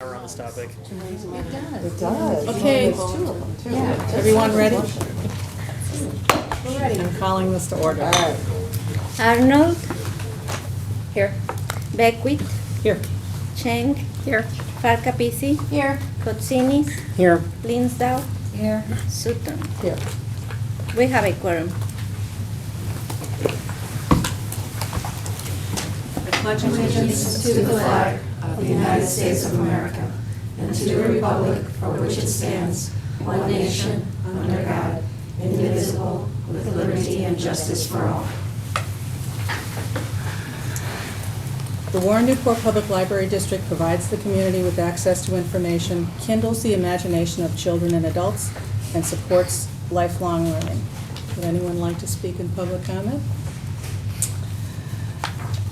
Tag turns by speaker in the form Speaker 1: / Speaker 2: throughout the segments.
Speaker 1: on this topic.
Speaker 2: It does.
Speaker 3: Okay.
Speaker 2: There's two of them, too.
Speaker 3: Yeah. Everyone ready?
Speaker 2: We're ready.
Speaker 3: I'm calling this to order.
Speaker 2: All right.
Speaker 4: Arnold. Here. Beckwith.
Speaker 3: Here.
Speaker 4: Cheng. Here. Farcapisi.
Speaker 2: Here.
Speaker 4: Kotsinis.
Speaker 3: Here.
Speaker 4: Linsdau.
Speaker 2: Here.
Speaker 4: Sutton.
Speaker 2: Here.
Speaker 4: We have a quorum.
Speaker 3: Pledge
Speaker 5: Allegiance to the flag of the United States of America and to the republic for which it stands, one nation, under God, indivisible, with liberty and justice for all.
Speaker 3: The Warren Newport Public Library District provides the community with access to information, kindles the imagination of children and adults, and supports lifelong learning. Would anyone like to speak in public comment?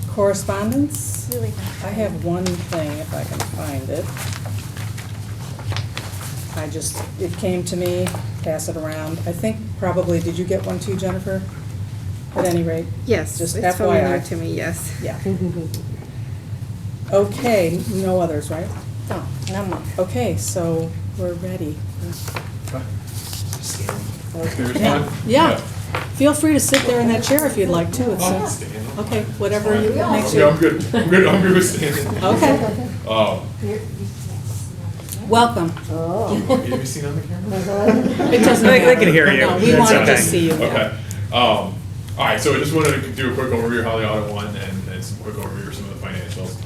Speaker 3: Correspondence?
Speaker 4: Really?
Speaker 3: I have one thing, if I can find it. It came to me, pass it around. I think probably, did you get one too, Jennifer? At any rate?
Speaker 6: Yes,
Speaker 3: Just
Speaker 6: it's familiar
Speaker 3: FYI.
Speaker 6: to me, yes.
Speaker 3: Yeah. Okay, no others, right?
Speaker 4: No, no more.
Speaker 3: Okay, so we're ready.
Speaker 1: Yeah.
Speaker 3: Yeah, feel free to sit there in that chair if you'd like to. It's,
Speaker 1: I'll stand.
Speaker 3: okay, whatever you makes
Speaker 1: Yeah,
Speaker 3: you.
Speaker 1: I'm good. I'm good with standing.
Speaker 3: Okay, welcome.
Speaker 2: Oh.
Speaker 1: You want me to be seen on the camera?
Speaker 3: It doesn't
Speaker 1: They
Speaker 3: matter.
Speaker 1: can hear you.
Speaker 3: No, we
Speaker 1: It's
Speaker 3: want to
Speaker 1: okay.
Speaker 3: just see you.
Speaker 1: Okay. All right, so I just wanted to do a quick overview of how the audit went and some quick overview of some of the financials.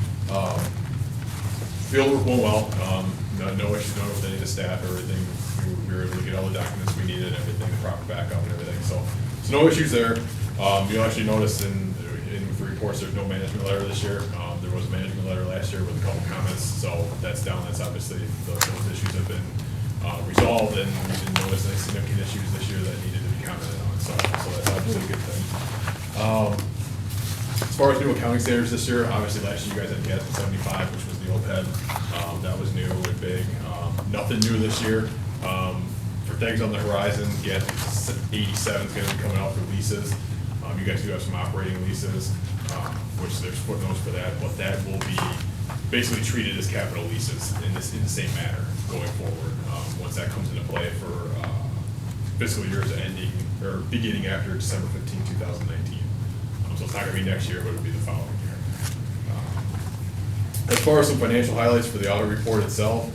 Speaker 1: Field went well. No issues with any of the staff or everything. We were able to get all the documents we needed and everything, the proper backup and everything. So no issues there. You'll actually notice in the reports, there's no management letter this year. There was a management letter last year with a couple comments, so that's down. That's obviously, those issues have been resolved, and we didn't notice any significant issues this year that needed to be commented on, so that's obviously a good thing. As far as new accounting standards this year, obviously last year you guys had GASB 75, which was the OPEB. That was new and big. Nothing new this year. For things on the horizon, GASB 87 is going to be coming out for leases. You guys do have some operating leases, which there's footnotes for that, but that will be basically treated as capital leases in the same manner going forward. Once that comes into play for fiscal years ending or beginning after December 15, 2019. So it's not going to be next year, but it'll be the following year. As far as some financial highlights for the audit report itself,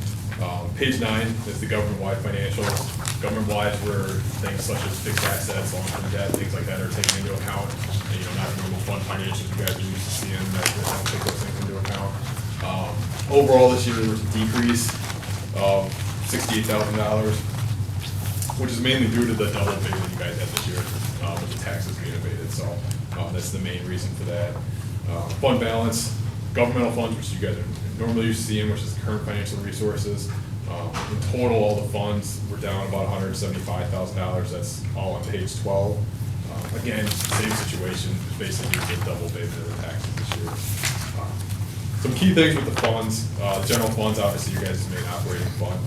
Speaker 1: page 9 is the government-wide financials. Government-wide were things such as fixed assets, long-term debt, things like that are taken into account. And, not normal fund financials you guys are used to seeing, that don't take those things into account. Overall this year there was a decrease of $68,000, which is mainly due to the double pay that you guys had this year with the taxes being abated. So that's the main reason for that. Fund balance, governmental funds, which you guys are normally used to seeing, which is current financial resources. In total, all the funds were down about $175,000. That's all on page 12. Again, same situation, just basically due to the double payment of the taxes this year. Some key things with the funds, general funds, obviously you guys' main operating fund.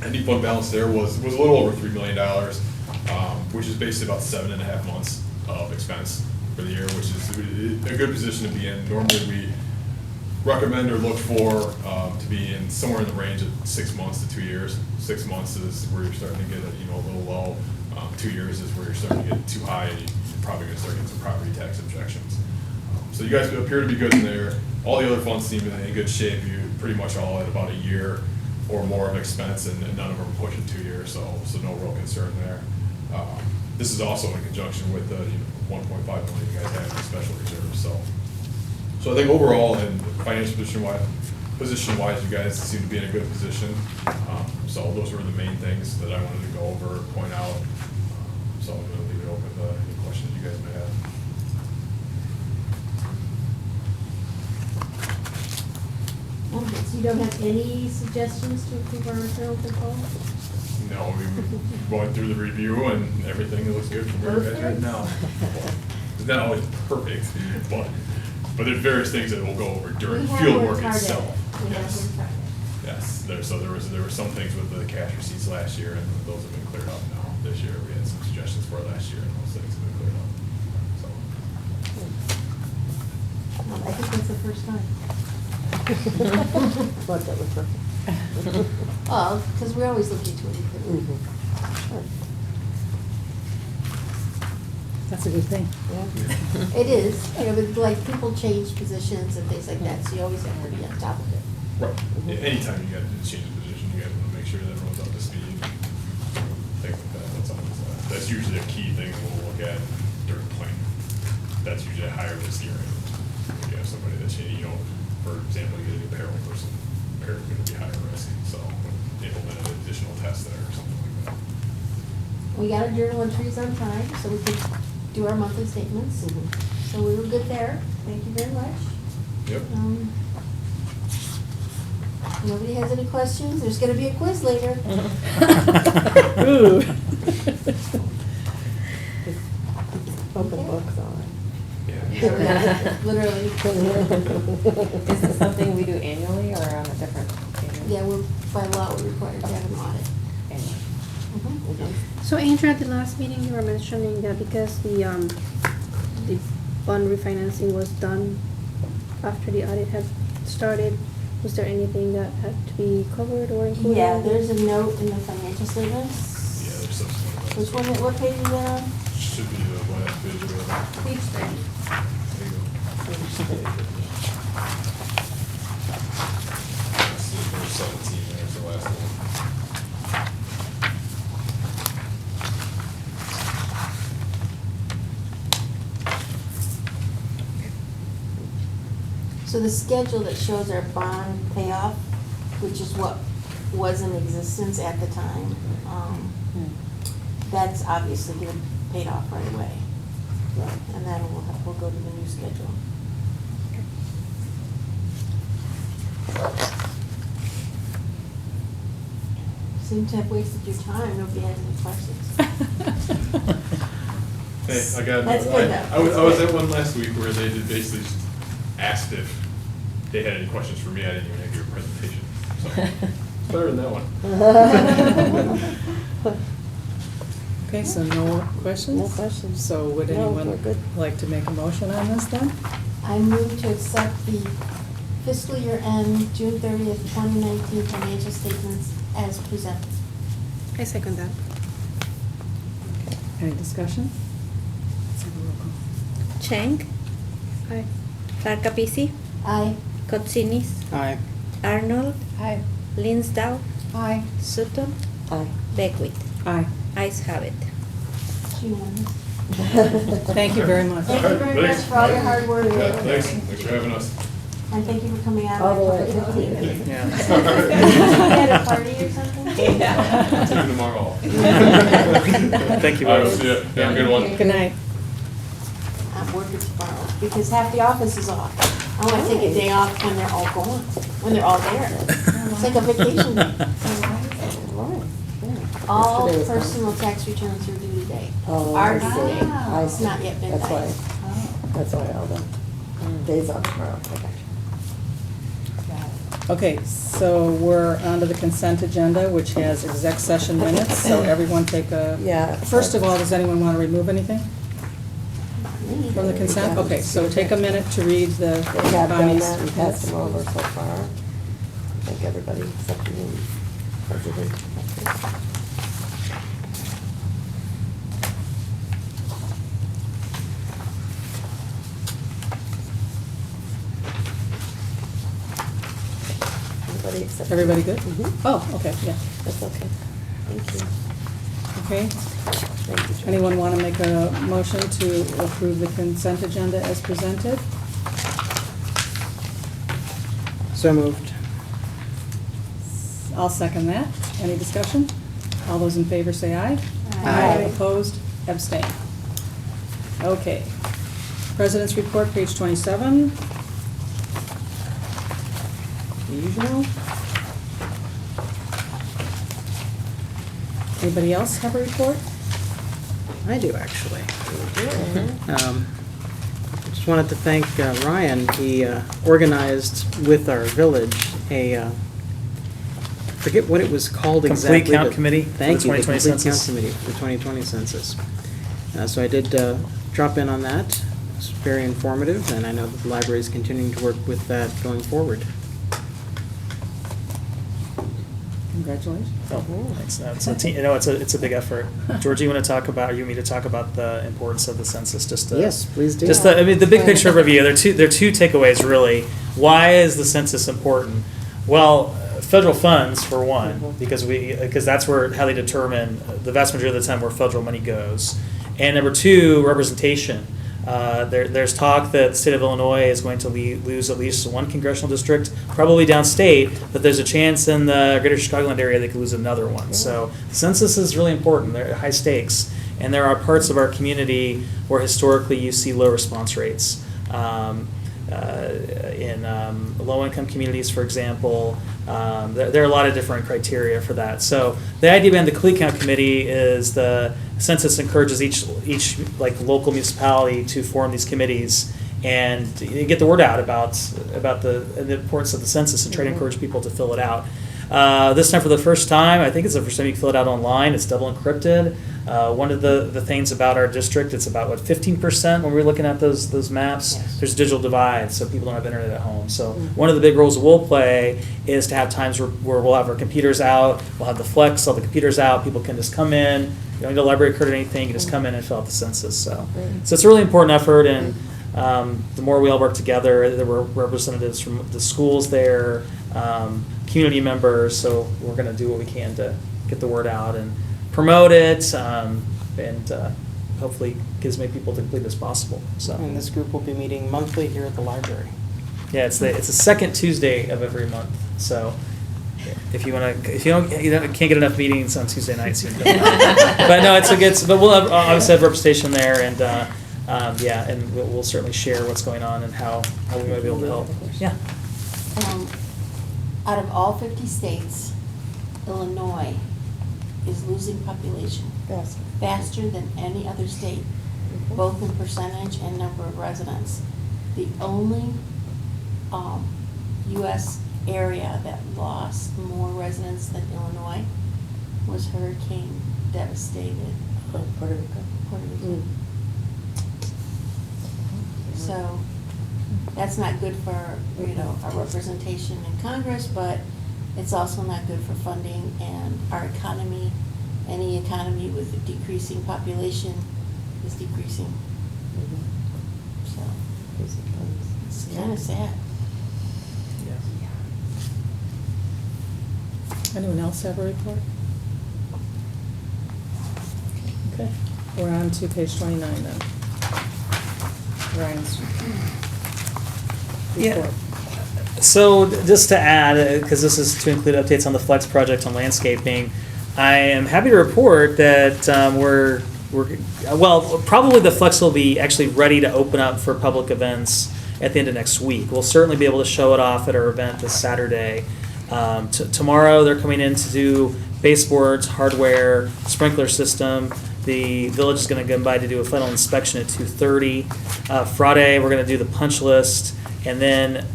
Speaker 1: Ending fund balance there was a little over $3 million, which is basically about 7.5 months of expense for the year, which is a good position to be in. Normally we recommend or look for to be in somewhere in the range of 6 months to 2 years. 6 months is where you're starting to get a little low. 2 years is where you're starting to get too high, and you're probably going to start getting some property tax objections. So you guys appear to be good in there. All the other funds seem in good shape. You pretty much all at about a year or more of expense, and none of them are pushing 2 years, so no real concern there. This is also in conjunction with the 1.5 million you guys have in special reserves. So I think overall, in financial position-wise, you guys seem to be in a good position. So those were the main things that I wanted to go over, point out. So I'm going to leave it open to any questions you guys may have.
Speaker 5: So you don't have any suggestions to improve our internal control?
Speaker 1: No, we went through the review and everything looks good from where you guys are at now. It's not always perfect, but there's various things that we'll go over during field work itself. Yes, there were some things with the cash receipts last year, and those have been cleared up now. This year, we had some suggestions for last year, and those things have been cleared up. So.
Speaker 5: I think that's the first time.
Speaker 2: Thought that was perfect.
Speaker 5: Oh, because we're always looking to improve.
Speaker 2: Sure.
Speaker 3: That's a good thing.
Speaker 2: Yeah.
Speaker 5: It is, you know, but like people change positions and things like that, so you always have to be on top of it.
Speaker 1: Right. Anytime you gotta change the position, you gotta wanna make sure that everyone's up to speed. Things like that, that's always, that's usually a key thing we'll look at during planning. That's usually a higher risk area. If you have somebody that's, you know, for example, you get a new payroll person, payroll's gonna be higher risk, so implement an additional test there or something like that.
Speaker 5: We got our journal entries on time, so we could do our monthly statements. So we were good there. Thank you very much.
Speaker 1: Yep.
Speaker 5: Nobody has any questions? There's gonna be a quiz later.
Speaker 3: Ooh.
Speaker 2: Open books on.
Speaker 1: Yeah.
Speaker 5: Literally.
Speaker 2: Is this something we do annually or on a different?
Speaker 5: Yeah, we're, by law, we're required to have an audit.
Speaker 2: Annually.
Speaker 5: Mhm.
Speaker 6: So Andrew, at the last meeting, you were mentioning that because the bond refinancing was done after the audit had started, was there anything that had to be covered or included?
Speaker 5: Yeah, there's a note in the financial statements.
Speaker 1: Yeah, there's subsequent.
Speaker 5: Which one, what page is that on?
Speaker 1: Should be the last page or whatever.
Speaker 5: Page 30.
Speaker 1: There you go. This is number 17, there's the last one.
Speaker 5: So the schedule that shows our bond payoff, which is what was in existence at the time, that's obviously getting paid off right away. And then we'll go to the new schedule. Seem to have wasted your time, nobody has any questions.
Speaker 1: Hey, I got,
Speaker 5: That's good, though.
Speaker 1: I was at one last week where they did basically just asked if they had any questions for me. I didn't even have to give a presentation. So, it's better than that one.
Speaker 3: Okay, so no questions?
Speaker 2: No questions.
Speaker 3: So would
Speaker 2: No, we're
Speaker 3: anyone
Speaker 2: good.
Speaker 3: like to make a motion on this then?
Speaker 5: I move to accept the fiscal year end, June 30th, 2019 financial statements as presented.
Speaker 6: I second that.
Speaker 3: Any discussion? Let's have a roll call.
Speaker 4: Cheng,
Speaker 6: Aye.
Speaker 4: Farkapisi,
Speaker 5: Aye.
Speaker 4: Kotsinis,
Speaker 7: Aye.
Speaker 4: Arnold,
Speaker 2: Aye.
Speaker 4: Linsdau,
Speaker 3: Aye.
Speaker 4: Sutton,
Speaker 2: Aye.
Speaker 4: Beckwith.
Speaker 3: Aye.
Speaker 4: Ayes have it.
Speaker 5: Unanimous.
Speaker 3: Thank you very much.
Speaker 5: Thank you very much
Speaker 1: Thanks.
Speaker 5: for all your hard work.
Speaker 1: Yeah, thanks for having us.
Speaker 5: And thank you for coming out.
Speaker 2: All the way.
Speaker 5: on October 15th.
Speaker 7: Yeah.
Speaker 5: You had a party or something?
Speaker 1: Taking tomorrow off.
Speaker 7: Thank you
Speaker 1: I
Speaker 7: very
Speaker 1: will
Speaker 7: much.
Speaker 1: see ya. Have a good one.
Speaker 3: Good night.
Speaker 5: I'm working tomorrow because half the office is off. I want to take a day off when they're all gone, when they're all there. It's like a vacation day. All
Speaker 2: Yesterday was fun.
Speaker 5: personal tax returns are due today.
Speaker 2: Oh,
Speaker 5: Ours
Speaker 2: I see.
Speaker 5: today.
Speaker 2: I
Speaker 5: It's
Speaker 2: see.
Speaker 5: not yet been
Speaker 2: That's
Speaker 5: done.
Speaker 2: why, that's why all the days off tomorrow. I got you.
Speaker 3: Okay, so we're on to the consent agenda, which has exec session minutes, so everyone take a.
Speaker 2: Yeah.
Speaker 3: First of all, does anyone want to remove anything from the consent? Okay, so take a minute to read the
Speaker 2: We have done
Speaker 3: Bonnie's
Speaker 2: that, we passed
Speaker 3: minutes.
Speaker 2: them over so far. I think everybody except the president. Everybody except.
Speaker 3: Everybody good?
Speaker 2: Mhm.
Speaker 3: Oh, okay, yeah,
Speaker 2: That's okay. Thank you.
Speaker 3: okay.
Speaker 2: Thank you, George.
Speaker 3: Anyone want to make a motion to approve the consent agenda as presented?
Speaker 7: So moved.
Speaker 3: I'll second that. Any discussion? All those in favor say aye.
Speaker 2: Aye.
Speaker 3: Opposed? Abstain. Okay. President's report, page 27. The usual. Anybody else have a report?
Speaker 7: I do, actually. Just wanted to thank Ryan. He organized with our village a, forget what it was called exactly.
Speaker 8: Complete Count
Speaker 7: but-
Speaker 8: Committee for the
Speaker 7: Thank you, the
Speaker 8: 2020
Speaker 7: Complete Count
Speaker 8: census.
Speaker 7: Committee for the 2020 census. So I did drop in on that. It's very informative, and I know that the library is continuing to work with that going forward.
Speaker 3: Congratulations.
Speaker 8: Oh, thanks. No, it's a team, it's a big effort. George, you want to talk about, you want me to talk about the importance of the census?
Speaker 7: Yes, please do.
Speaker 8: Just the big picture review. There are two takeaways really. Why is the census important? Well, federal funds for one, because that's how they determine the vast majority of the time where federal money goes. And number two, representation. There's talk that the state of Illinois is going to lose at least one congressional district, probably downstate, but there's a chance in the greater Chicagoland area they could lose another one. So the census is really important. They're high stakes. And there are parts of our community where historically you see low response rates. In low-income communities, for example, there are a lot of different criteria for that. So the idea behind the CLE Count Committee is the census encourages each like local municipality to form these committees and get the word out about the importance of the census and try to encourage people to fill it out. This time for the first time, I think it's the first time you can fill it out online. It's double encrypted. One of the things about our district, it's about 15% when we're looking at those maps.
Speaker 2: Yes.
Speaker 8: There's a digital divide, so people don't have internet at home. So one of the big roles we'll play is to have times where we'll have our computers out, we'll have the flex, all the computers out, people can just come in, you don't need a library card or anything, you just come in and fill out the census. So it's a really important effort, and the more we all work together, there were representatives from the schools there, community members, so we're going to do what we can to get the word out and promote it, and hopefully get as many people to complete as possible. So.
Speaker 7: And this group will be meeting monthly here at the library.
Speaker 8: Yeah, it's the second Tuesday of every month. So if you can't get enough meetings on Tuesday nights, you can go. But no, but we'll obviously have representation there, and and we'll certainly share what's going on and how we might be able to help. Yeah.
Speaker 5: Out of all 50 states, Illinois is losing population
Speaker 2: Yes.
Speaker 5: faster than any other state, both in percentage and number of residents. The only U.S. area that lost more residents than Illinois was hurricane devastated
Speaker 2: Puerto Rico.
Speaker 5: Puerto Rico. So that's not good for, our representation in Congress, but it's also not good for funding and our economy. Any economy with a decreasing population is decreasing. So it's kind of sad.
Speaker 3: Anyone else have a report? Okay, we're on to page 29 then. Ryan's
Speaker 8: Yeah.
Speaker 3: report.
Speaker 8: So just to add, because this is to include updates on the Flex project on landscaping, I am happy to report that probably the Flex will be actually ready to open up for public events at the end of next week. We'll certainly be able to show it off at our event this Saturday. Tomorrow they're coming in to do baseboards, hardware, sprinkler system. The village is going to go by to do a final inspection at 2:30. Friday we're going to do the punch list, and then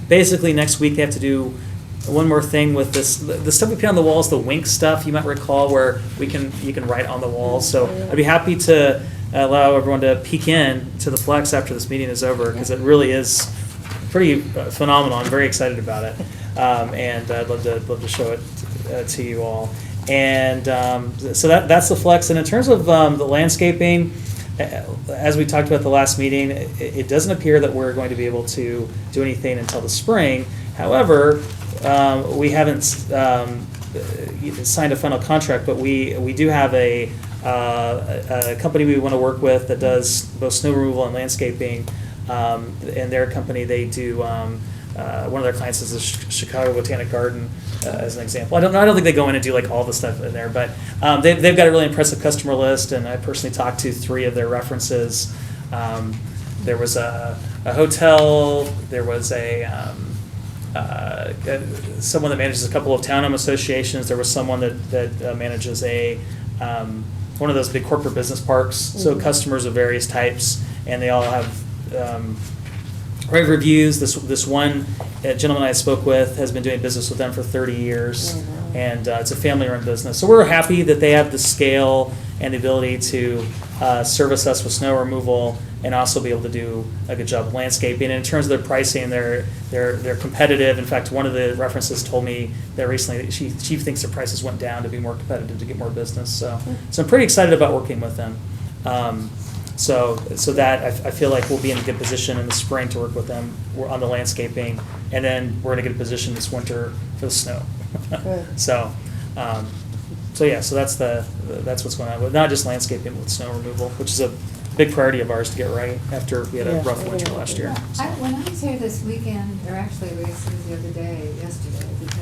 Speaker 8: basically next week they have to do one more thing with this. The stuff we put on the walls, the wink stuff, you might recall, where you can write on the walls. So I'd be happy to allow everyone to peek in to the Flex after this meeting is over, because it really is pretty phenomenal. I'm very excited about it, and I'd love to show it to you all. And so that's the Flex. And in terms of the landscaping, as we talked about the last meeting, it doesn't appear that we're going to be able to do anything until the spring. However, we haven't signed a final contract, but we do have a company we want to work with that does both snow removal and landscaping. And their company, they do, one of their clients is the Chicago Botanic Garden, as an example. I don't think they go in and do like all the stuff in there, but they've got a really impressive customer list, and I personally talked to 3 of their references. There was a hotel, there was someone that manages a couple of townhome associations, there was someone that manages one of those big corporate business parks, so customers of various types, and they all have rave reviews. This one gentleman I spoke with has been doing business with them for 30 years, and it's a family-run business. So we're happy that they have the scale and the ability to service us with snow removal and also be able to do a good job of landscaping. And in terms of their pricing, they're competitive. In fact, one of the references told me that recently that she thinks their prices went down to be more competitive to get more business. So I'm pretty excited about working with them. So that I feel like we'll be in a good position in the spring to work with them on the landscaping, and then we're in a good position this winter for the snow.
Speaker 2: Good.
Speaker 8: So that's what's going on with not just landscaping, but with snow removal, which is a big priority of ours to get right after we had a
Speaker 2: Yeah.
Speaker 8: rough winter last year. So.
Speaker 9: When I was here this weekend, or actually it was the other day, yesterday, because,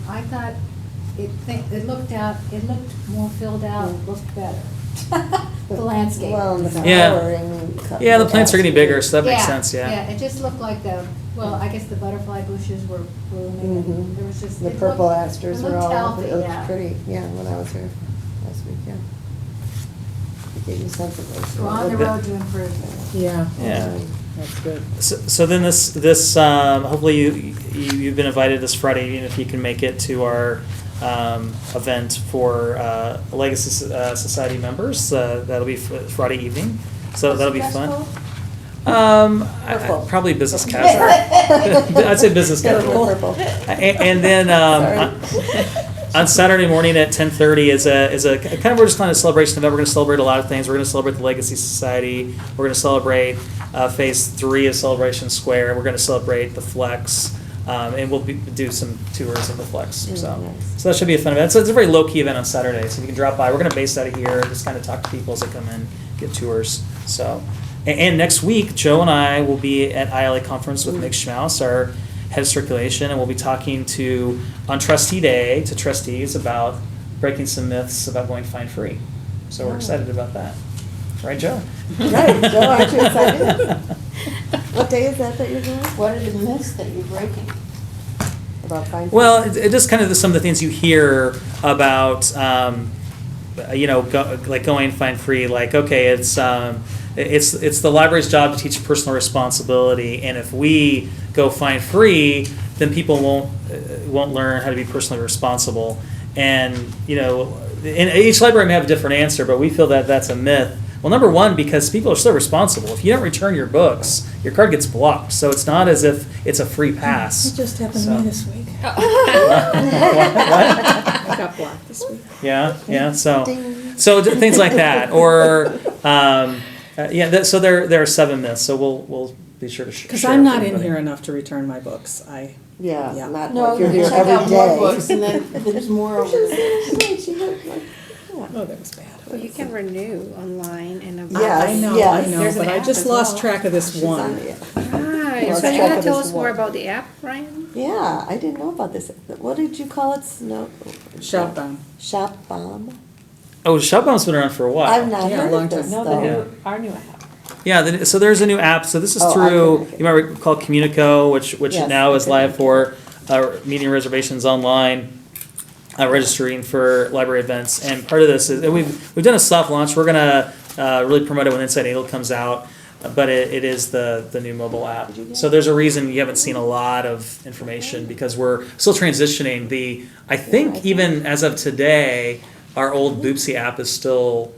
Speaker 9: I thought it looked more filled out, looked better. The landscape.
Speaker 2: Well, and the
Speaker 8: Yeah.
Speaker 2: flowering.
Speaker 8: Yeah, the plants are getting bigger, so that makes
Speaker 9: Yeah,
Speaker 8: sense. Yeah.
Speaker 9: Yeah, it just looked like I guess the butterfly bushes were blooming,
Speaker 2: Mhm.
Speaker 9: and there was just.
Speaker 2: The
Speaker 9: it
Speaker 2: purple
Speaker 9: looked-
Speaker 2: asters
Speaker 9: it
Speaker 2: were
Speaker 9: looked
Speaker 2: all,
Speaker 9: healthy,
Speaker 2: it looked
Speaker 9: yeah.
Speaker 2: pretty, yeah, when I was here last week, yeah. It gave you a sense of those.
Speaker 9: We're on the road to improvement.
Speaker 3: Yeah.
Speaker 8: Yeah.
Speaker 3: That's good.
Speaker 8: So then this hopefully you've been invited this Friday, even if you can make it to our event for Legacy Society members. That'll be Friday evening, so that'll be fun.
Speaker 2: Purple.
Speaker 8: Probably business casual. I'd say business casual.
Speaker 2: Purple.
Speaker 8: And then on Saturday morning at 10:30 is a kind of, we're just kind of celebration event. We're going to celebrate a lot of things. We're going to celebrate the Legacy Society. We're going to celebrate Phase 3 of Celebration Square. We're going to celebrate the Flex. And we'll do some tours of the Flex.
Speaker 2: Nice.
Speaker 8: So that should be a fun event. So it's a very low-key event on Saturday, so you can drop by. We're going to base out of here, just kind of talk to people as they come in, get tours. So, and next week, Joe and I will be at ILA conference with Nick Schmaus, our head of circulation, and we'll be talking on Trustee Day to trustees about breaking some myths about going fine-free. So we're excited about that. Right, Joe?
Speaker 2: Right, Joe, aren't you excited? What day is that you're doing?
Speaker 5: What are the myths that you're breaking?
Speaker 2: About fine.
Speaker 8: Well, it just kind of some of the things you hear about, like going fine free. Like, okay, it's the library's job to teach personal responsibility, and if we go fine free, then people won't learn how to be personally responsible. And in each library may have a different answer, but we feel that that's a myth. Well, number one, because people are still responsible. If you don't return your books, your card gets blocked. So it's not as if it's a free pass.
Speaker 3: It just happened to me this week.
Speaker 8: What?
Speaker 3: I got blocked this week.
Speaker 8: Yeah. So
Speaker 2: Ding.
Speaker 8: things like that, or so there are 7 myths. So we'll be sure to share.
Speaker 3: Because I'm not
Speaker 8: with
Speaker 3: in
Speaker 8: everybody.
Speaker 3: here enough to return my books.
Speaker 2: Yeah,
Speaker 3: Yeah.
Speaker 2: not
Speaker 5: No,
Speaker 2: like you're
Speaker 5: you
Speaker 2: here
Speaker 5: check
Speaker 2: every
Speaker 5: out more
Speaker 2: day.
Speaker 5: books and then there's more over there.
Speaker 3: Oh, that was bad.
Speaker 6: Well, you can renew online and.
Speaker 2: Yes,
Speaker 3: I know,
Speaker 2: yes.
Speaker 5: There's an
Speaker 3: but I
Speaker 5: app
Speaker 3: just
Speaker 5: as
Speaker 3: lost
Speaker 5: well.
Speaker 3: track of this
Speaker 2: She's on
Speaker 3: one.
Speaker 2: it.
Speaker 6: Right,
Speaker 2: Lost
Speaker 6: so you
Speaker 2: track
Speaker 6: want
Speaker 2: of
Speaker 6: to tell
Speaker 2: this
Speaker 6: us more
Speaker 2: one.
Speaker 6: about the app, Ryan?
Speaker 2: Yeah, I didn't know about this. What did you call it?
Speaker 3: Shop Bomb.
Speaker 2: Shop Bomb?
Speaker 8: Oh, Shopbound's been around for a while.
Speaker 2: I've not
Speaker 3: Yeah, a
Speaker 2: heard
Speaker 3: long
Speaker 2: of this,
Speaker 3: time.
Speaker 2: though.
Speaker 5: Our new app.
Speaker 8: Yeah, so there's a new app. So this is
Speaker 2: Oh,
Speaker 8: through,
Speaker 2: okay.
Speaker 8: you might recall Communico, which
Speaker 2: Yes,
Speaker 8: now is
Speaker 2: okay,
Speaker 8: live
Speaker 2: okay.
Speaker 8: for meeting reservations online, registering for library events. And part of this is, and we've done a soft launch. We're gonna really promote it when Inside Eagle comes out, but it is the new mobile app. So there's a reason you haven't seen a lot of information, because we're still transitioning. I think even as of today, our old Boopsy app is still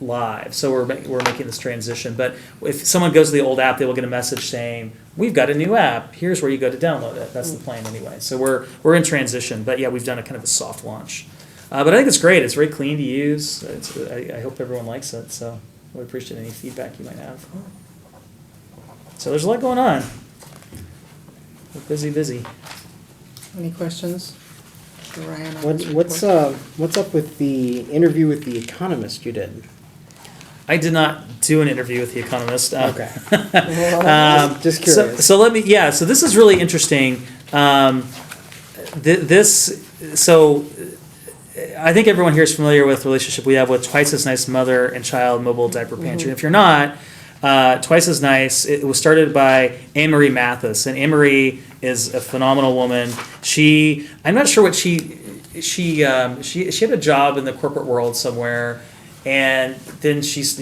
Speaker 8: live, so we're making this transition. But if someone goes to the old app, they will get a message saying, "We've got a new app. Here's where you go to download it." That's the plan anyway. So we're in transition, but yeah, we've done a kind of a soft launch. But I think it's great. It's very clean to use. I hope everyone likes it. So I would appreciate any feedback you might have. So there's a lot going on. We're busy.
Speaker 3: Any questions for Ryan? on this
Speaker 7: What's
Speaker 3: report?
Speaker 7: what's up with the interview with The Economist you did?
Speaker 8: I did not do an interview with The Economist.
Speaker 7: Okay. Just
Speaker 8: So,
Speaker 7: curious.
Speaker 8: so let me, yeah, so this is really interesting. So I think everyone here is familiar with the relationship we have with Twice as Nice Mother and Child Mobile Diaper Pantry. If you're not, Twice as Nice, it was started by Anne-Marie Mathis, and Anne-Marie is a phenomenal woman. I'm not sure what she had a job in the corporate world somewhere, and then she's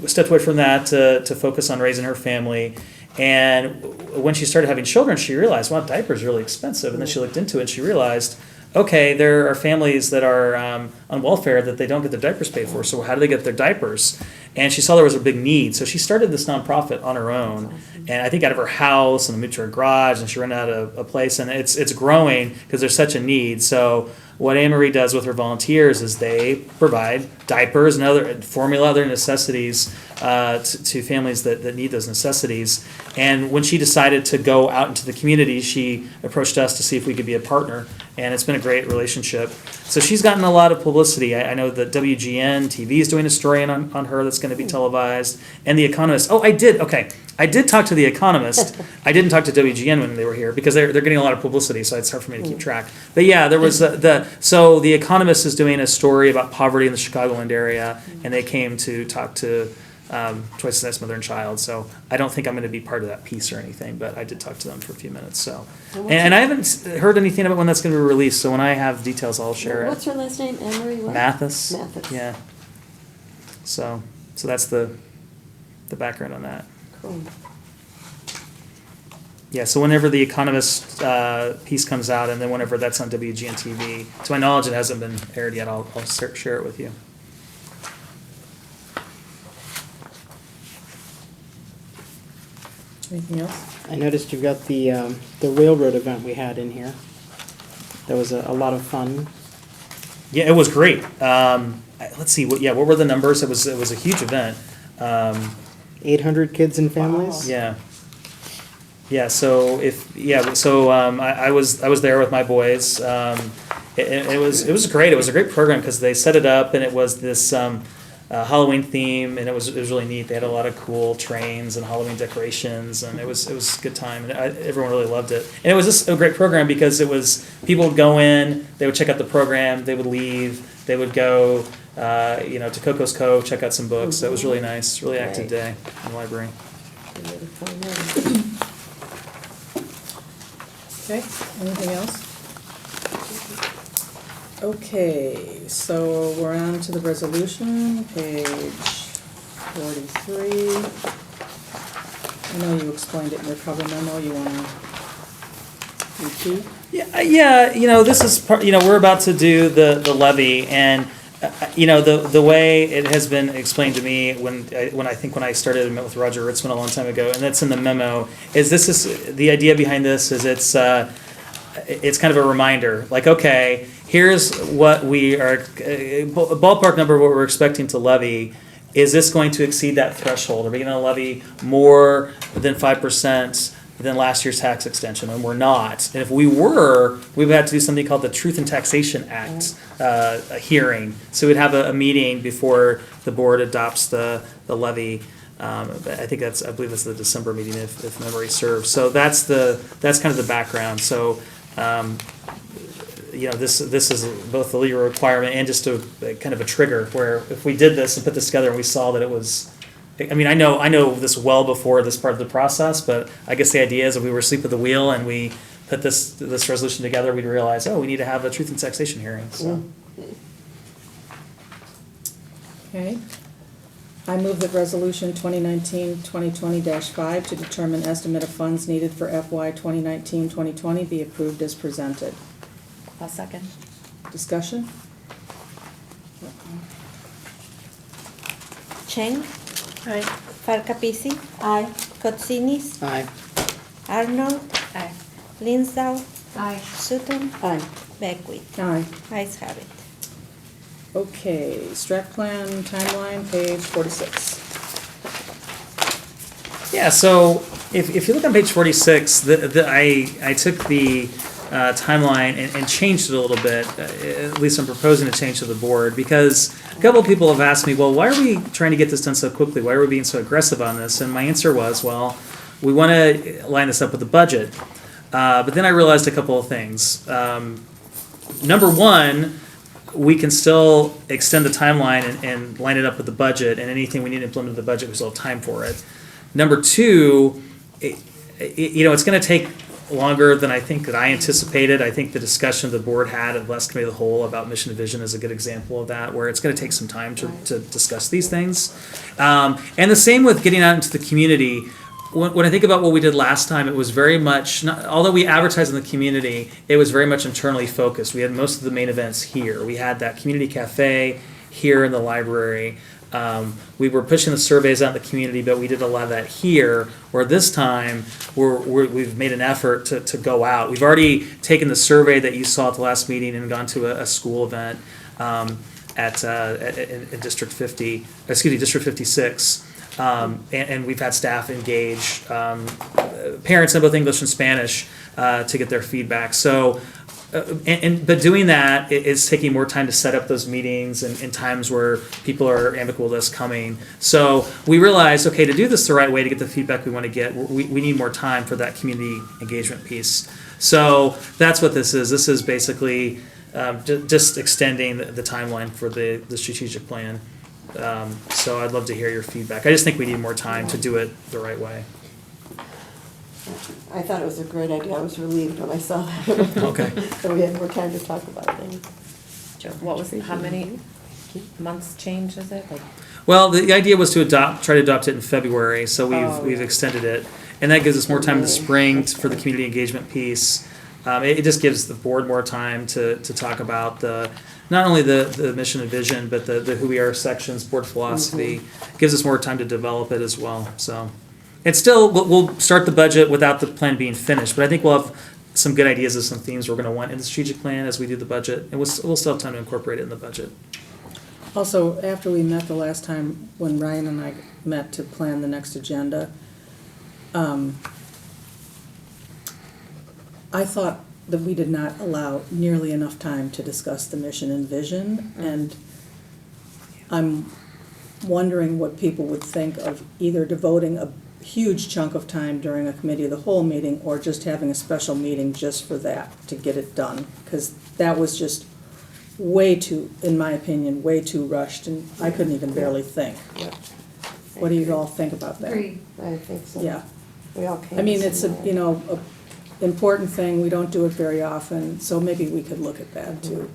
Speaker 8: stepped away from that to focus on raising her family. And when she started having children, she realized, wow, diapers are really expensive. And then she looked into it and she realized, okay, there are families that are on welfare that they don't get their diapers paid for, so how do they get their diapers? And she saw there was a big need, so she started this nonprofit on her own, and I think out of her house, and moved to her garage, and she rented out a place, and it's growing because there's such a need. So what Anne Marie does with her volunteers is they provide diapers and other formula, other necessities to families that need those necessities. And when she decided to go out into the community, she approached us to see if we could be a partner, and it's been a great relationship. So she's gotten a lot of publicity. I know that WGN TV is doing a story on her that's going to be televised, and The Economist. Oh, I did talk to The Economist. I didn't talk to WGN when they were here because they're getting a lot of publicity, so it's hard for me to keep track. But yeah, there was so The Economist is doing a story about poverty in the Chicagoland area, and they came to talk to Twice as Nice Mother and Child. So I don't think I'm going to be part of that piece or anything, but I did talk to them for a few minutes. So, and I haven't heard anything about when that's going to be released. So when I have details, I'll share
Speaker 2: What's
Speaker 8: it.
Speaker 2: her last name? Emery what?
Speaker 8: Mathis.
Speaker 2: Mathis.
Speaker 8: Yeah. So that's the background on that.
Speaker 2: Cool.
Speaker 8: Yeah, so whenever The Economist piece comes out, and then whenever that's on WGN TV, to my knowledge, it hasn't been aired yet. I'll share it with you.
Speaker 3: Anything else?
Speaker 7: I noticed you've got the railroad event we had in here. That was a lot of fun.
Speaker 8: Yeah, it was great. Let's see. What were the numbers? It was a huge event.
Speaker 7: 800 kids and families.
Speaker 8: Yeah. Yeah. So I was there with my boys. It was great. It was a great program because they set it up, and it was this Halloween theme, and it was really neat. They had a lot of cool trains and Halloween decorations, and it was a good time, and everyone really loved it. And it was just a great program because it was people would go in, they would check out the program, they would leave, they would go to Coco's Cove, check out some books. So it was really nice, really active day in the library.
Speaker 3: Okay, anything else? Okay, so we're on to the resolution, page 43. I know you explained it in your cover memo, you want to repeat?
Speaker 8: Yeah. This is part. We're about to do the levy, and the way it has been explained to me when I started and met with Roger Ritzman a long time ago, and that's in the memo. Is the idea behind this? Is it's kind of a reminder, like, okay, here's what we are, ballpark number of what we're expecting to levy. Is this going to exceed that threshold? Are we going to levy more than 5% than last year's tax extension? And we're not. And if we were, we would have to do something called the Truth in Taxation Act a hearing. So we'd have a meeting before the board adopts the levy. I believe that's the December meeting if memory serves. So that's kind of the background. So this is both the legal requirement and just a kind of a trigger where if we did this and put this together and we saw that it was, I know this well before this part of the process, but I guess the idea is if we were asleep at the wheel and we put this resolution together, we'd realize, we need to have a truth and taxation hearing. So.
Speaker 3: Okay. I move that resolution 2019-2020-5 to determine estimate of funds needed for FY 2019-2020 be approved as presented.
Speaker 4: I'll second.
Speaker 3: Discussion?
Speaker 4: Cheng,
Speaker 6: Aye.
Speaker 4: Farkapisi,
Speaker 2: Aye.
Speaker 4: Kotsinis,
Speaker 7: Aye.
Speaker 4: Arnold,
Speaker 9: Aye.
Speaker 4: Linsdau,
Speaker 9: Aye.
Speaker 4: Sutton,
Speaker 2: Aye.
Speaker 4: Beckwith.
Speaker 3: Aye.
Speaker 4: Ayes have it.
Speaker 3: Okay, strat plan timeline, page 46.
Speaker 8: Yeah, so if you look on page 46, I took the timeline and changed it a little bit. At least I'm proposing to change to the board because a couple of people have asked me, well, why are we trying to get this done so quickly? Why are we being so aggressive on this? And my answer was, well, we want to line this up with the budget. But then I realized a couple of things. Number one, we can still extend the timeline and line it up with the budget, and anything we need to implement in the budget, we still have time for it. Number two, it's going to take longer than I think that I anticipated. I think the discussion the board had at last committee of the whole about mission and vision is a good example of that, where it's going to take some time to discuss these things. And the same with getting out into the community. when I think about what we did last time, it was very much, although we advertised in the community, it was very much internally focused. We had most of the main events here. We had that community cafe here in the library. We were pushing the surveys out in the community, but we did a lot of that here, where this time we've made an effort to go out. We've already taken the survey that you saw at the last meeting and gone to a school event in District 56. And we've had staff engage parents in both English and Spanish to get their feedback. So, but doing that is taking more time to set up those meetings and times where people are amicable to us coming. So we realized, okay, to do this the right way, to get the feedback we want to get, we need more time for that community engagement piece. So that's what this is. This is basically just extending the timeline for the strategic plan. So I'd love to hear your feedback. I just think we need more time to do it the right way.
Speaker 2: I thought it was a great idea. I was relieved when I saw that.
Speaker 8: Okay.
Speaker 2: So we had more time to talk about things.
Speaker 10: What was, how many months change is it? Like,
Speaker 8: Well, the idea was to try to adopt it in February, so we've extended it, and that gives us more time in the spring for the community engagement piece. It just gives the board more time to talk about not only the mission and vision, but the who we are sections, board philosophy. Gives us more time to develop it as well. So it's still, we'll start the budget without the plan being finished, but I think we'll have some good ideas of some themes we're going to want in the strategic plan as we do the budget, and we'll still have time to incorporate it in the budget.
Speaker 3: Also, after we met the last time, when Ryan and I met to plan the next agenda, I thought that we did not allow nearly enough time to discuss the mission and vision, and I'm wondering what people would think of either devoting a huge chunk of time during a committee of the whole meeting or just having a special meeting just for that, to get it done, because that was just way too, in my opinion, way too rushed, and I couldn't even barely think.
Speaker 2: Yeah.
Speaker 3: What do you all think about that?
Speaker 9: Agreed.
Speaker 2: I think so.
Speaker 3: Yeah.
Speaker 2: We all came.
Speaker 3: I mean,
Speaker 2: to
Speaker 3: it's
Speaker 2: some
Speaker 3: a, a important thing, we don't do it very often, so maybe we could look at that too.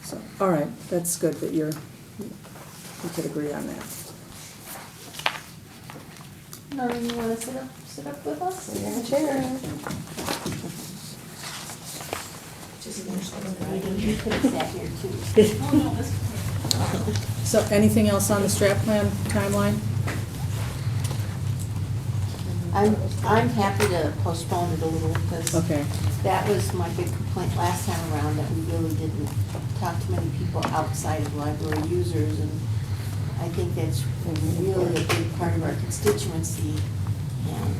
Speaker 3: So, all right, that's good that we could agree on that.
Speaker 5: Noreen, you wanna sit up with us?
Speaker 2: We have a chair.
Speaker 5: You could have sat here too.
Speaker 3: So anything else on the strat plan timeline?
Speaker 11: I'm happy to postpone it a little, because
Speaker 3: Okay,
Speaker 11: that was my big complaint last time around, that we really didn't talk to many people outside of library users, and I think that's really a big part of our constituency, and,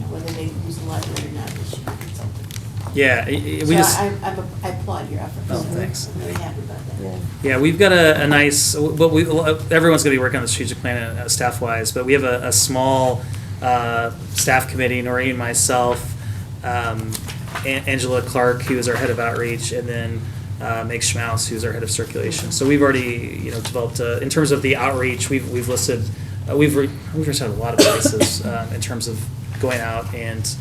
Speaker 11: whether they use the library or not, they should be consulted.
Speaker 8: Yeah, we just.
Speaker 11: So I applaud your efforts.
Speaker 8: Oh, thanks.
Speaker 11: I'm very happy about that.
Speaker 2: Yeah.
Speaker 8: Yeah, we've got a nice, well, everyone's going to be working on the strategic plan staff-wise, but we have a small staff committee, Noreen, myself, Angela Clark, who is our head of outreach, and then Meg Schmaus, who's our head of circulation. So we've already, developed, in terms of the outreach, we've listed, we've reached out a lot of places in terms of going out and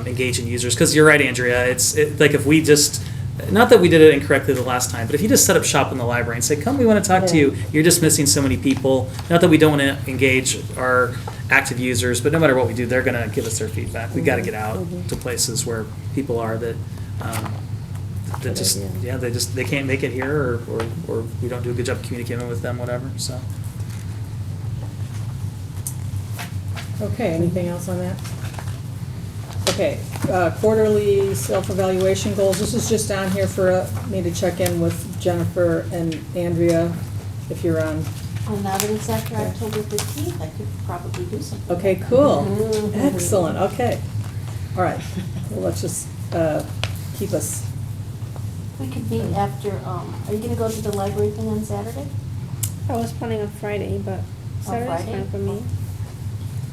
Speaker 8: engaging users. Because you're right, Andrea, it's like if we just, not that we did it incorrectly the last time, but if you just set up shop in the library and say, come, we want to talk to you, you're just missing so many people. Not that we don't want to engage our active users, but no matter what we do, they're going to give us their feedback. We got to get out to places where people are that just, they can't make it here, or we don't do a good job communicating with them, whatever, so.
Speaker 3: okay, anything else on that? Okay, quarterly self-evaluation goals, this is just down here for me to check in with Jennifer and Andrea, if you're on.
Speaker 11: Well, now that it's after October 15th, I could probably do something.
Speaker 3: Okay, cool, excellent, okay. All right, well, let's just keep us,
Speaker 11: We could meet after, are you gonna go to the library thing on Saturday?
Speaker 6: I was planning on Friday, but Saturday's
Speaker 11: Friday?
Speaker 6: fine for me.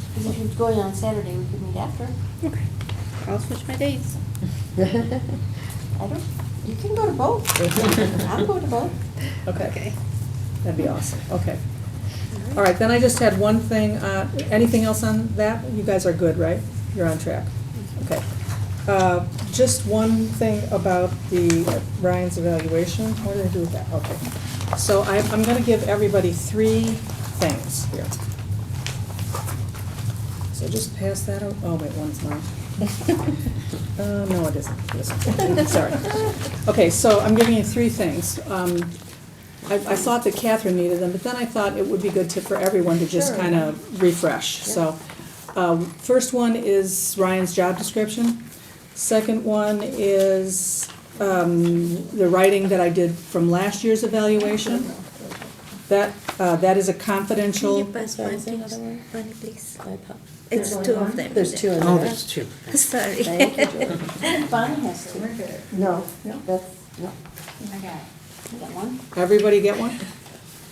Speaker 11: Because if you're going on Saturday, we could meet after.
Speaker 6: Okay. I'll switch my days.
Speaker 11: You can go to both. I'm going to both.
Speaker 3: okay. That'd be awesome, okay. All right, then I just had one thing, anything else on that? You guys are good, right? You're on track, okay. Just one thing about the Ryan's evaluation, what did I do with that? Okay. So I'm gonna give everybody 3 things here. So just pass that out. Oh, wait, one's mine. No, it isn't. It isn't. Sorry. Okay, so I'm giving you three things. I thought that Catherine needed them, but then I thought it would be good for everyone to just kind of refresh. So, first one is Ryan's job description. Second one is the writing that I did from last year's evaluation. That is a confidential.
Speaker 4: Can you pass one, please? It's two of them.
Speaker 2: There's two in there.
Speaker 7: Oh, there's two.
Speaker 4: Sorry.
Speaker 2: Thank you, George.
Speaker 11: Bonnie has two.
Speaker 2: No, that's, no,
Speaker 9: I got it.
Speaker 11: You got one?
Speaker 3: Everybody get one?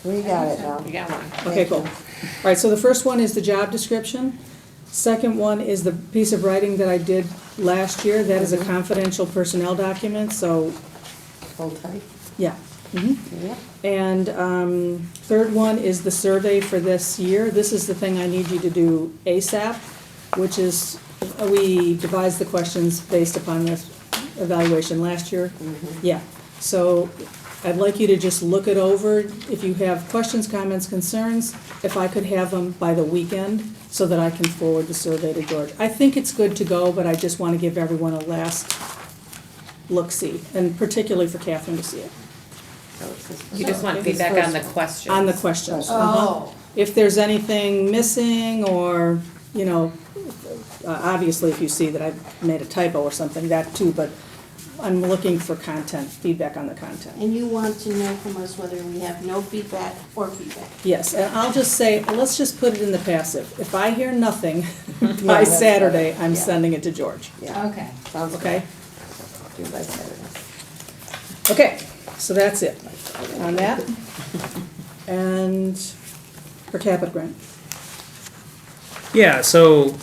Speaker 2: we got it now.
Speaker 10: You got one.
Speaker 3: Okay, cool. All right, so the first one is the job description. Second one is the piece of writing that I did last year. That is a confidential personnel document, so,
Speaker 2: Hold tight.
Speaker 3: yeah. Mhm.
Speaker 2: Yep.
Speaker 3: And third one is the survey for this year. This is the thing I need you to do ASAP, which is, we devised the questions based upon this evaluation last year. Yeah, so I'd like you to just look it over. If you have questions, comments, concerns, if I could have them by the weekend so that I can forward the survey to George. I think it's good to go, but I just want to give everyone a last look-see, and particularly for Catherine to see it.
Speaker 10: You just want
Speaker 3: Okay.
Speaker 10: feedback on the questions.
Speaker 3: On the questions.
Speaker 11: Oh.
Speaker 3: If there's anything missing or, you know, obviously if you see that I've made a typo or something, that too, but I'm looking for content, feedback on the content.
Speaker 11: And you want to know from us whether we have no feedback or feedback.
Speaker 3: Yes, and I'll just say, let's just put it in the passive. If I hear nothing by
Speaker 2: that's
Speaker 3: Saturday,
Speaker 2: better.
Speaker 3: I'm
Speaker 2: Yeah.
Speaker 3: sending it to George,
Speaker 2: Yeah,
Speaker 9: Okay.
Speaker 2: sounds good.
Speaker 3: okay?
Speaker 2: Do by Saturday.
Speaker 3: Okay, so that's it on that. And for Capit Grant.
Speaker 8: Yeah, so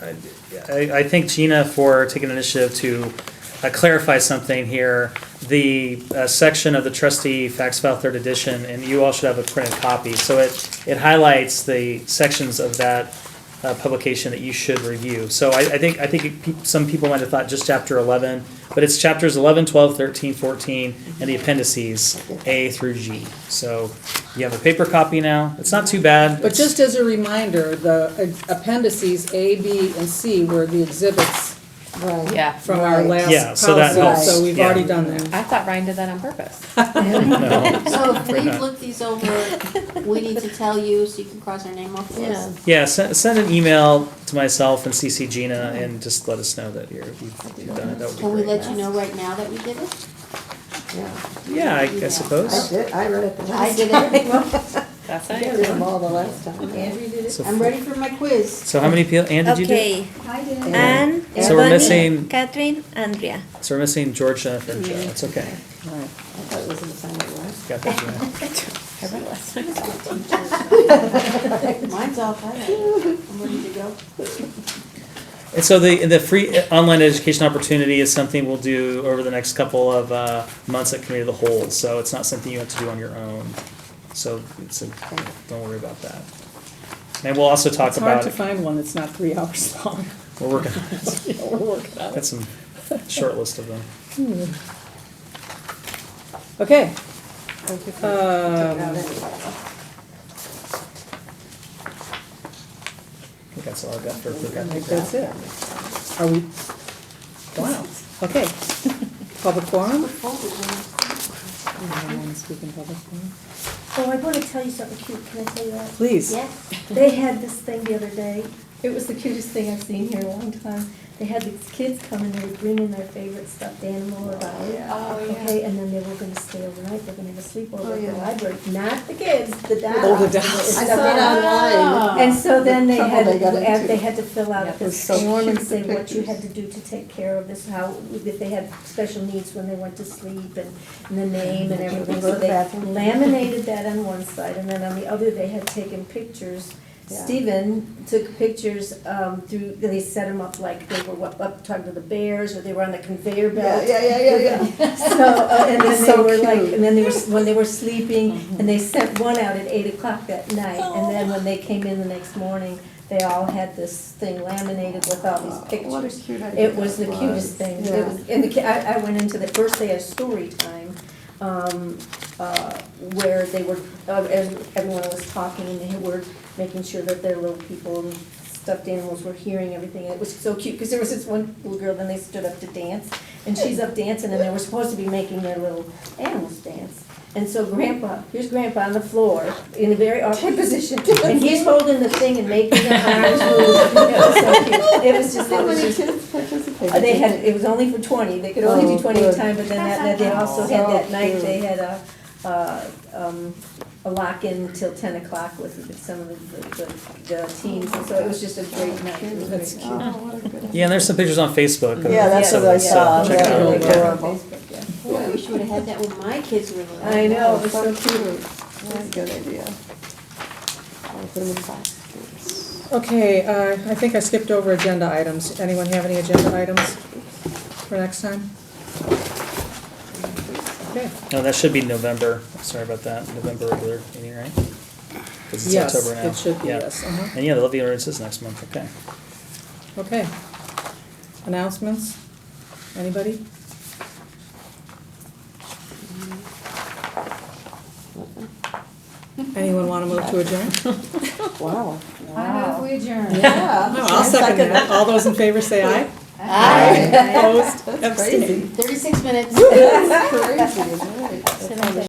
Speaker 8: I thank Gina for taking initiative to clarify something here. The section of the trustee fax file third edition, and you all should have a printed copy, so it highlights the sections of that publication that you should review. So I think some people might have thought just chapter 11, but it's chapters 11, 12, 13, 14, and the appendices A through G. So you have a paper copy now. It's not too bad.
Speaker 3: But just as a reminder, the appendices A, B, and C were the exhibits
Speaker 2: Right.
Speaker 10: Yeah.
Speaker 3: from our
Speaker 2: Right.
Speaker 3: last
Speaker 8: Yeah, so that
Speaker 3: policy,
Speaker 8: helps.
Speaker 3: so we've
Speaker 8: Yeah.
Speaker 3: already done that.
Speaker 10: I thought Ryan did that on purpose.
Speaker 8: No.
Speaker 11: So if
Speaker 8: Afraid
Speaker 11: we've
Speaker 8: not.
Speaker 11: looked these over, we need to tell you so you can cross our name off the list.
Speaker 2: Yeah.
Speaker 8: Yeah, send an email to myself and CC Gina and just let us know that you've done it. That would be
Speaker 11: Can we
Speaker 8: great.
Speaker 11: let you know right now that we did it?
Speaker 2: Yeah.
Speaker 8: Yeah, I
Speaker 2: I
Speaker 8: suppose.
Speaker 2: did, I read it the
Speaker 11: I
Speaker 2: last
Speaker 11: did
Speaker 2: time.
Speaker 11: it.
Speaker 10: That's
Speaker 2: I read them all the last time.
Speaker 9: Andrew did it?
Speaker 8: So
Speaker 11: I'm ready for my quiz.
Speaker 8: So how many people, Ann, did you do?
Speaker 4: Okay,
Speaker 9: I did it.
Speaker 4: Anne,
Speaker 8: So we're
Speaker 4: Bonnie,
Speaker 8: missing-
Speaker 4: Catherine, Andrea.
Speaker 8: So we're missing George, Jennifer, and Joe. It's okay.
Speaker 3: All right.
Speaker 2: I thought it was in the sign it was.
Speaker 8: Got that, Gina.
Speaker 10: I read it last night.
Speaker 11: Mine's all five. I'm ready to go.
Speaker 8: And so the free online education opportunity is something we'll do over the next couple of months at Committee of the Whole. So it's not something you have to do on your own. So don't worry about that. And we'll also talk
Speaker 3: It's hard
Speaker 8: about
Speaker 3: to
Speaker 8: it.
Speaker 3: find one that's not 3 hours long.
Speaker 8: We're working on it.
Speaker 3: Yeah, we're working on
Speaker 8: Got
Speaker 3: it.
Speaker 8: some short list of them.
Speaker 3: Okay.
Speaker 2: Thank you for taking it out anyway.
Speaker 8: I think that's all I've got for
Speaker 3: I
Speaker 8: that.
Speaker 3: think that's it. Are we, wow, okay. Public forum? Anyone speak in public forum?
Speaker 6: Oh, I want to tell you something cute. Can I tell you that?
Speaker 3: Please.
Speaker 11: Yes.
Speaker 6: They had this thing the other day. It was the cutest thing I've seen here in a long time. They had these kids come and they would bring in their favorite stuffed animal or doll. Okay, and then they were gonna stay overnight. They're gonna have a sleepover at the library. Not the kids, the dolls.
Speaker 3: Oh, the dolls.
Speaker 2: I saw it online.
Speaker 6: And so then they
Speaker 2: Trouble
Speaker 6: had,
Speaker 2: they got into.
Speaker 6: they had to fill out
Speaker 2: It was
Speaker 6: this
Speaker 2: so
Speaker 6: form and
Speaker 2: cute,
Speaker 6: say
Speaker 2: the
Speaker 6: what you
Speaker 2: pictures.
Speaker 6: had to do to take care of this, how, if they had special needs when they went to sleep and the name and everything.
Speaker 2: Go to
Speaker 6: So
Speaker 2: the
Speaker 6: they
Speaker 2: bathroom.
Speaker 6: laminated that on one side and then on the other, they had taken pictures.
Speaker 2: Yeah.
Speaker 6: Stephen took pictures through, they set them up like they were up talking to the bears or they were on the conveyor belt.
Speaker 2: Yeah.
Speaker 6: So, and then
Speaker 2: It's
Speaker 6: they
Speaker 2: so
Speaker 6: were like,
Speaker 2: cute.
Speaker 6: and then they were, when they were sleeping, and they sent one out at 8 o'clock that night, and then when they came in the next morning, they all had this thing laminated with all these pictures.
Speaker 2: What a cute idea
Speaker 6: It was the
Speaker 2: that
Speaker 6: cutest
Speaker 2: was.
Speaker 6: thing.
Speaker 2: Yeah.
Speaker 6: It was, and I went into the, first they had story time, where they were, as everyone was talking, and they were making sure that their little people and stuffed animals were hearing everything. And it was so cute, because there was this one little girl, then they stood up to dance, and she's up dancing, and they were supposed to be making their little animals dance. And so here's Grandpa on the floor, in a very awkward position, and he's holding the thing and making the arms move. It was so cute. It was just,
Speaker 2: kids participated?
Speaker 6: it was only for 20, they could only do 20 at a time, but then they also had that night, they had a lock-in till 10 o'clock with some of the teams, and so it was just a great night. It was
Speaker 3: That's
Speaker 6: great.
Speaker 3: cute.
Speaker 2: Oh, what a good idea.
Speaker 8: Yeah, and there's some pictures on Facebook. of
Speaker 2: Yeah, that's
Speaker 8: some
Speaker 2: what I
Speaker 8: of it, so
Speaker 2: saw.
Speaker 8: check it
Speaker 2: Yeah,
Speaker 8: out.
Speaker 2: really adorable.
Speaker 11: Boy, I wish you would've had that when my kids were little.
Speaker 6: I know, it was so
Speaker 2: So
Speaker 6: cute.
Speaker 2: cute. That's a good idea. I'll put them in baskets.
Speaker 3: Okay, I think I skipped over agenda items. Anyone have any agenda items for next time? Okay.
Speaker 8: No, that should be November. Sorry about that. November regular meeting, right? 'Cause it's
Speaker 3: Yes,
Speaker 8: October now.
Speaker 3: it should be,
Speaker 8: Yeah.
Speaker 3: yes.
Speaker 8: And yeah, the levy ordinance is next month, okay.
Speaker 3: Okay. Announcements? Anybody? Anyone want to move to adjourn?
Speaker 2: Wow.
Speaker 9: I move we adjourn.
Speaker 2: Yeah.
Speaker 3: No, I'll second that. All those in favor say aye.
Speaker 11: Aye.
Speaker 3: Opposed?
Speaker 2: That's crazy.
Speaker 3: Abstained.
Speaker 11: 36 minutes.
Speaker 2: That's crazy, isn't it?